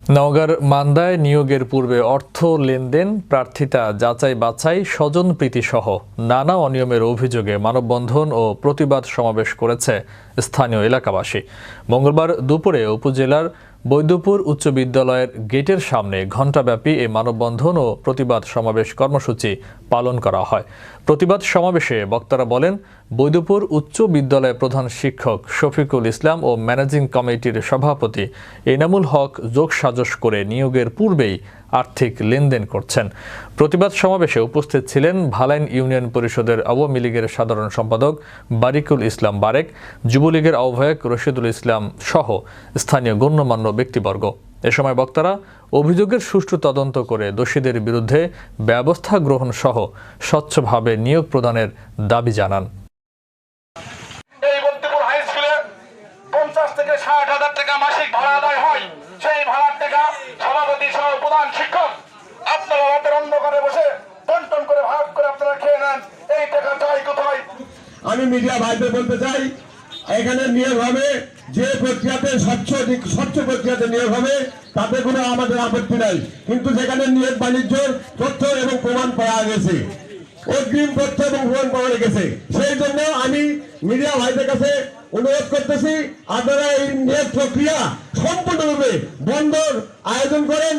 নওগাঁর মান্দায় নিয়োগের পূর্বে অর্থ লেনদেন, প্রার্থিতা যাচাই বাছাই, স্বজনপ্রীতিসহ নানা অনিয়মের অভিযোগে মানববন্ধন ও প্রতিবাদ সমাবেশ করেছে স্থানীয় এলাকাবাসী। মঙ্গলবার দুপুরে উপজেলার বৈদ্যপুর উচ্চ বিদ্যালয়ের গেটের সামনে ঘণ্টাব্যাপী এই মানববন্ধন ও প্রতিবাদ সমাবেশ কর্মসূচি পালন করা হয়। প্রতিবাদ সমাবেশে বক্তারা বলেন, বৈদ্যপুর উচ্চ বিদ্যালয়ের প্রধান শিক্ষক শফিকুল ইসলাম ও ম্যানেজিং কমিটির সভাপতি এনামুল হক যোগসাজশ করে নিয়োগের পূর্বেই আর্থিক লেনদেন করছেন। প্রতিবাদ সমাবেশে উপস্থিত ছিলেন ভালাইন ইউনিয়ন পরিষদের আওয়ামী লীগের সাধারণ সম্পাদক বারিকুল ইসলাম বারেক, যুবলীগের আহ্বায়ক রশিদুল ইসলাম সহ স্থানীয় গণ্যমান্য ব্যক্তিবর্গ। এ সময় বক্তারা অভিযোগের সুষ্ঠু তদন্ত করে দোষীদের বিরুদ্ধে ব্যবস্থা গ্রহণ সহ স্বচ্ছভাবে নিয়োগ প্রদানের দাবি জানান। এই বৈদ্যপুর হাই স্কুলে 50 থেকে 60,000 টাকা মাসিক ভাড়া আদায় হয়। সেই ভাড়ার টাকা সভাপতি সহ প্রধান শিক্ষক আপনারা রাতের অন্ধকারে বসে বন্টন করে ভাগ করে আপনারা খেয়ে নেন। এই টাকা যায় কোথায়? আমি মিডিয়া ভাইদের বলতে চাই, এখানে নিয়োগ হবে যে প্রক্রিয়াতে স্বচ্ছ প্রক্রিয়াতে নিয়োগ হবে তাতে কোনো আমাদের আপত্তি নাই, কিন্তু সেখানে নিয়োগ বাণিজ্যের তথ্য এবং প্রমাণ পাওয়া গেছে, অগ্রিম তথ্য এবং প্রমাণ পাওয়া গেছে। সেই জন্য আমি মিডিয়া ভাইদের কাছে অনুরোধ করতেছি, আপনারা এই নিয়োগ প্রক্রিয়া সম্পূর্ণরূপে বন্ধর আয়োজন করেন।